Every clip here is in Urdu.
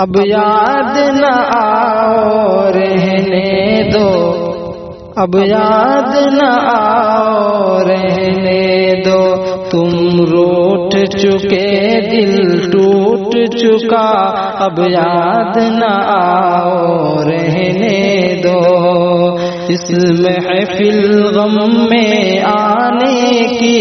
اب یاد نہ آؤ رہنے دو، اب یاد نہ آؤ رہنے دو، تم روٹھ چکے دل ٹوٹ چکا، اب یاد نہ آؤ رہنے دو، اس محفل غم میں آنے کی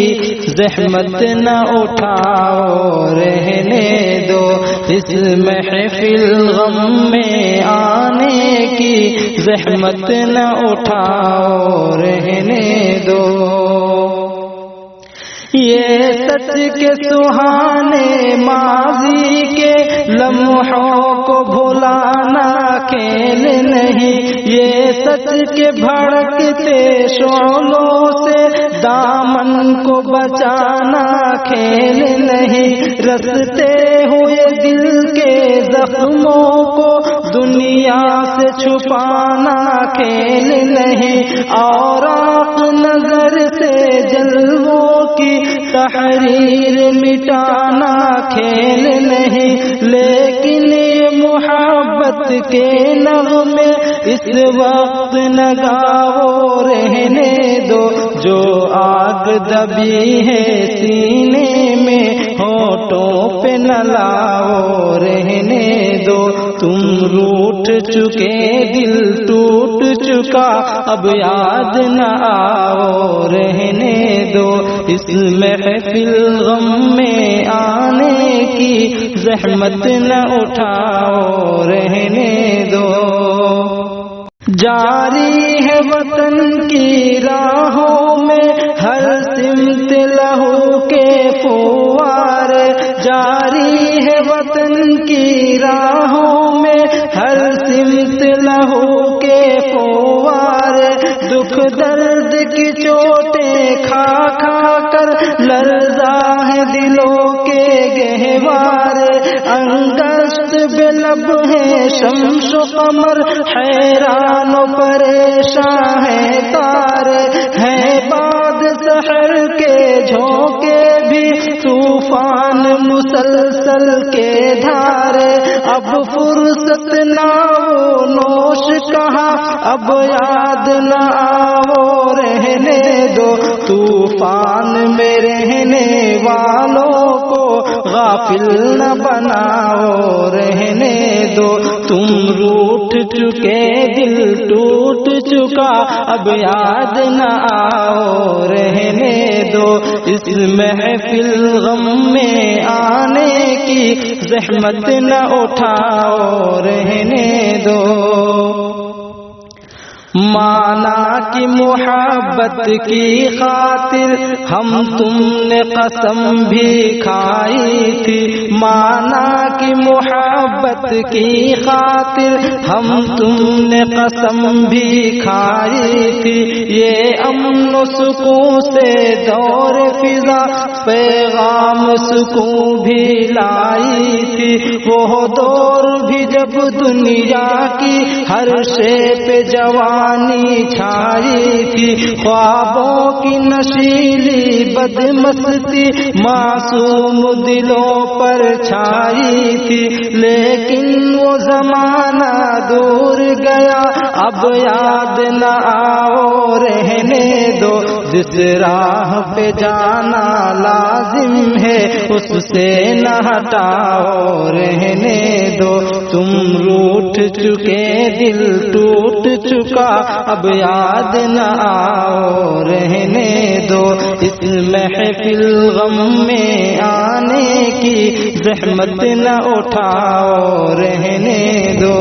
زحمت نہ اٹھاؤ رہنے دو، اس محفل غم میں آنے کی زحمت نہ اٹھاؤ رہنے دو، یہ سچ کے سہانے ماضی کے لمحوں کو بھلانا کھیل نہیں، یہ سچ کے بھڑکتے شعلوں سے دامن کو بچانا کھیل نہیں، رستے ہوئے دل کے زخموں کو دنیا سے چھپانا کھیل نہیں، اور آنکھ نظر سے جلووں کی تحریر مٹانا کھیل نہیں، لیکن یہ محبت کے نغمے اس وقت نہ گاؤ رہنے دو، جو آگ دبی ہے سینے میں ہونٹوں پہ نہ لاؤ رہنے دو، تم روٹھ چکے دل ٹوٹ چکا، اب یاد نہ آؤ رہنے دو، اس محفل غم میں آنے کی زحمت نہ اٹھاؤ رہنے دو، جاری ہے وطن کی راہوں میں ہر سمت لہو کے فوار، جاری ہے وطن کی راہوں میں ہر سمت لہو کے فوار، دکھ درد کی چوٹیں کھا کھا کر لرزا ہے دلوں کے گہوار، انگشت بے لب ہے شمس و قمر، حیران و پریشان ہے تارے، ہے باد سحر کے جھونکے بھی طوفان مسلسل کے دھارے، اب فرصت نہ وہ نوش کہاں، اب یاد نہ آؤ رہنے دو، طوفان میں رہنے والوں کو غافل نہ بناؤ رہنے دو، تم روٹھ چکے دل ٹوٹ چکا، اب یاد نہ آؤ رہنے دو، اس محفل غم میں آنے کی زحمت نہ اٹھاؤ رہنے دو، مانا کی محبت کی خاطر ہم تم نے قسم بھی کھائی تھی، مانا کی محبت کی خاطر ہم تم نے قسم بھی کھائی تھی، یہ امن و سکون سے دور فضا پیغام سکون بھی لائی تھی، وہ دور بھی جب دنیا کی ہر شے پہ جوانی چھائی تھی، خوابوں کی نشیلی بدمستی معصوم دلوں پر چھائی تھی، لیکن وہ زمانہ دور گیا، اب یاد نہ آؤ رہنے دو، جس راہ پہ جانا لازم ہے اس سے نہ ہٹاؤ رہنے دو، تم روٹھ چکے دل ٹوٹ چکا، اب یاد نہ آؤ رہنے دو، اس محفل غم میں آنے کی زحمت نہ اٹھاؤ رہنے دو،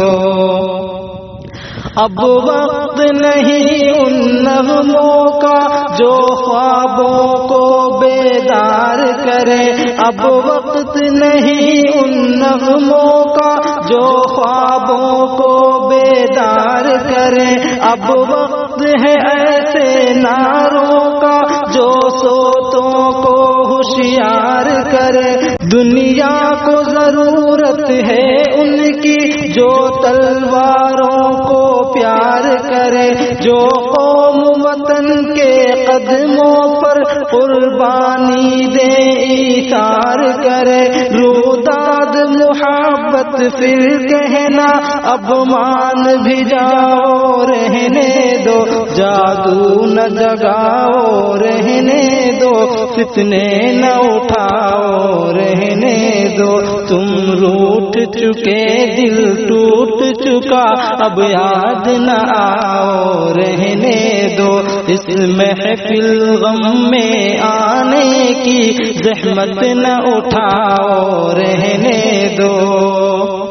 اب وقت نہیں ان نغموں کا جو خوابوں کو بیدار کرے، اب وقت نہیں ان نغموں کا جو خوابوں کو بیدار کرے، اب وقت ہے ایسے نعروں کا جو سوتوں کو ہوشیار کرے، دنیا کو ضرورت ہے ان کی جو تلواروں کو پیار کرے، جو قوم وطن کے قدموں پر قربانی دے ایثار کرے، روداد محبت پھر کہنا اب مان بھی جاؤ، رہنے دو جادو نہ جگاؤ، رہنے دو فتنے نہ اٹھاؤ، رہنے دو تم روٹھ چکے دل ٹوٹ چکا اب یاد نہ آؤ، رہنے دو اس محفل غم میں آنے کی زحمت نہ اٹھاؤ، رہنے دو۔